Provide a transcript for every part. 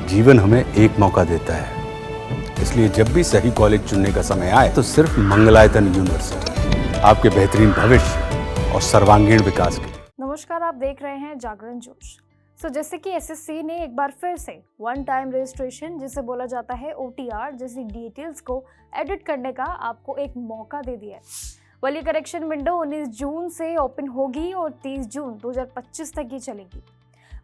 जीवन हमें एक मौका देता है, इसलिए जब भी सही कॉलेज चुनने का समय आए तो सिर्फ मंगलायतन यूनिवर्सिटी आपके बेहतरीन भविष्य और सर्वांगीण विकास के लिए। नमस्कार, आप देख रहे हैं जागरण जोश। जैसे कि एसएससी ने एक बार फिर से वन टाइम रजिस्ट्रेशन, जिसे बोला जाता है OTR, जैसी डिटेल्स को एडिट करने का आपको एक मौका दे दिया है। वाली करेक्शन विंडो 19 जून से ओपन होगी और 30 जून 2025 तक ही चलेगी।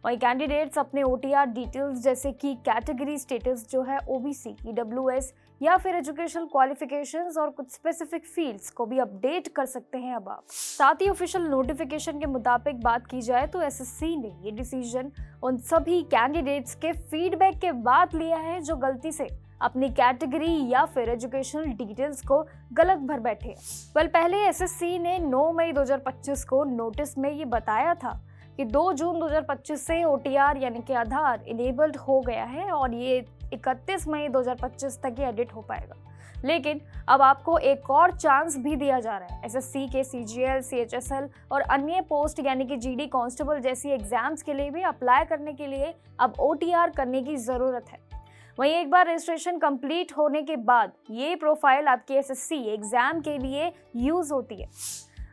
वहीं कैंडिडेट्स अपने OTR डिटेल्स जैसे कि कैटेगरी स्टेटस जो है OBC, EWS या फिर एजुकेशनल क्वालिफिकेशंस और कुछ स्पेसिफिक फील्ड्स को भी अपडेट कर सकते हैं अब आप। साथ ही ऑफिशियल नोटिफिकेशन के मुताबिक बात की जाए तो एसएससी ने ये डिसीजन उन सभी कैंडिडेट्स के फीडबैक के बाद लिया है जो गलती से अपनी कैटेगरी या फिर एजुकेशनल डिटेल्स को गलत भर बैठे। पहले एसएससी ने 9 मई 2025 को नोटिस में ये बताया था कि 2 जून 2025 से OTR यानी कि आधार इनेबल्ड हो गया है और ये 31 मई 2025 तक ही एडिट हो पाएगा। लेकिन अब आपको एक और चांस भी दिया जा रहा है। एसएससी के CGL, CHSL और अन्य पोस्ट यानी कि GD कांस्टेबल जैसी एग्जाम्स के लिए भी अप्लाई करने के लिए अब OTR करने की ज़रूरत है। वहीं एक बार रजिस्ट्रेशन कंप्लीट होने के बाद ये प्रोफाइल आपके एसएससी एग्जाम के लिए यूज़ होती है।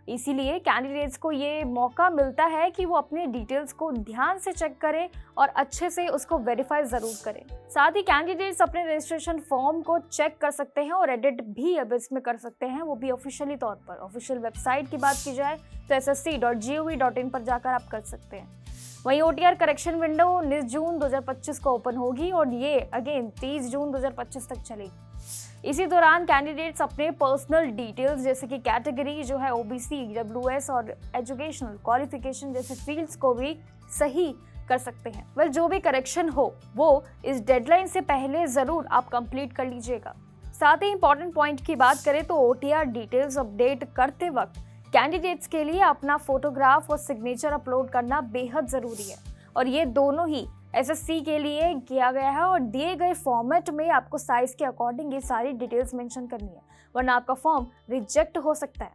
इसीलिए कैंडिडेट्स को ये मौका मिलता है कि वो अपने डिटेल्स को ध्यान से चेक करें और अच्छे से उसको वेरीफाई ज़रूर करें। साथ ही कैंडिडेट्स अपने रजिस्ट्रेशन फॉर्म को चेक कर सकते हैं और एडिट भी अब इसमें कर सकते हैं, वो भी ऑफिशियली तौर पर। ऑफिशियल वेबसाइट की बात की जाए तो ssc.gov.in पर जाकर आप कर सकते हैं। वहीं OTR करेक्शन विंडो 19 जून 2025 को ओपन होगी और ये अगेन 30 जून 2025 तक चलेगी। इसी दौरान कैंडिडेट्स अपने पर्सनल डिटेल्स जैसे कि कैटेगरी जो है OBC, EWS और एजुकेशनल क्वालिफिकेशन जैसे फील्ड्स को भी सही कर सकते हैं। जो भी करेक्शन हो वो इस डेडलाइन से पहले ज़रूर आप कंप्लीट कर लीजिएगा। साथ ही इंपॉर्टेंट पॉइंट की बात करें तो OTR डिटेल्स अपडेट करते वक्त कैंडिडेट्स के लिए अपना फोटोग्राफ और सिग्नेचर अपलोड करना बेहद ज़रूरी है और ये दोनों ही एसएससी के लिए किया गया है और दिए गए फॉर्मेट में आपको साइज के अकॉर्डिंग ये सारी डिटेल्स मेंशन करनी है, वरना आपका फॉर्म रिजेक्ट हो सकता है।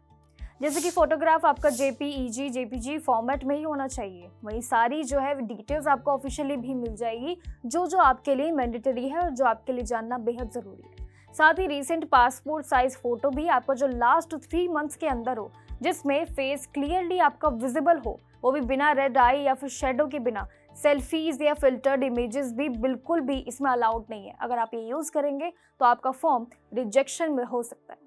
जैसे कि फोटोग्राफ आपका JPEG, JPG फॉर्मेट में ही होना चाहिए। वहीं सारी जो है डिटेल्स आपको ऑफिशियली भी मिल जाएगी जो आपके लिए मैंडेटरी है और जो आपके लिए जानना बेहद ज़रूरी है। साथ ही रीसेंट पासपोर्ट साइज फोटो भी आपका जो लास्ट 3 मंथ्स के अंदर हो, जिसमें फेस क्लियरली आपका विजिबल हो, वो भी बिना रेड आई या फिर शेडो के बिना। सेल्फीज या फिल्टर्ड इमेजेस भी बिल्कुल भी इसमें अलाउड नहीं है। अगर आप ये यूज़ करेंगे तो आपका फॉर्म रिजेक्शन में हो सकता है।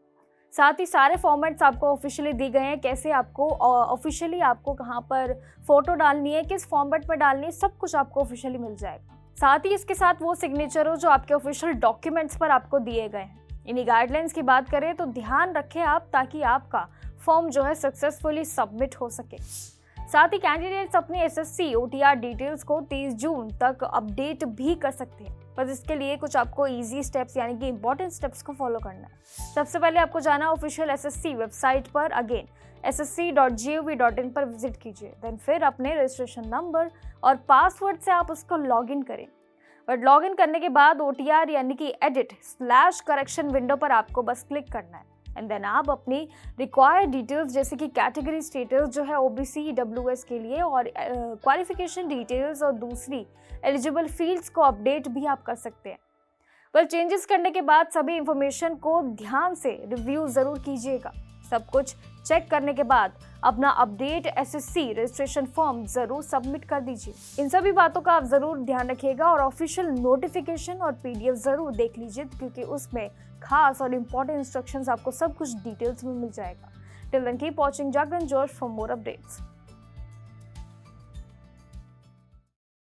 साथ ही सारे फॉर्मेट्स आपको ऑफिशियली दी गए हैं, कैसे आपको ऑफिशियली आपको कहाँ पर फोटो डालनी है, किस फॉर्मेट में डालनी है, सब कुछ आपको ऑफिशियली मिल जाएगा। साथ ही इसके साथ वो सिग्नेचर हो जो आपके ऑफिशियल डॉक्यूमेंट्स पर आपको दिए गए हैं। इन्हीं गाइडलाइंस की बात करें तो ध्यान रखें आप, ताकि आपका फॉर्म जो है सक्सेसफुली सबमिट हो सके। साथ ही कैंडिडेट्स अपने एसएससी OTR डिटेल्स को 30 जून तक अपडेट भी कर सकते हैं। बस इसके लिए कुछ आपको इजी स्टेप्स यानी कि इंपॉर्टेंट स्टेप्स को फॉलो करना है। सबसे पहले आपको जाना ऑफिशियल एसएससी वेबसाइट पर, अगेन ssc.gov.in पर विजिट कीजिए। देन फिर अपने रजिस्ट्रेशन नंबर और पासवर्ड से आप उसको लॉगिन करें। बट लॉगिन करने के बाद OTR यानी कि edit/correction विंडो पर आपको बस क्लिक करना है एंड देन आप अपनी रिक्वायर्ड डिटेल्स जैसे कि कैटेगरी स्टेटस जो है OBC, EWS के लिए और क्वालिफिकेशन डिटेल्स और दूसरी एलिजिबल फील्ड्स को अपडेट भी आप कर सकते हैं। चेंजेस करने के बाद सभी इंफॉर्मेशन को ध्यान से रिव्यू ज़रूर कीजिएगा। सब कुछ चेक करने के बाद अपना अपडेट एसएससी रजिस्ट्रेशन फॉर्म ज़रूर सबमिट कर दीजिए। इन सभी बातों का आप ज़रूर ध्यान रखिएगा और ऑफिशियल नोटिफिकेशन और PDF ज़रूर देख लीजिए, क्योंकि उसमें खास और इम्पोर्टेंट इंस्ट्रक्शंस आपको सब कुछ डिटेल्स में मिल जाएगा। टिल देन कीप वॉचिंग जागरण जोश फॉर मोर अपडेट्स।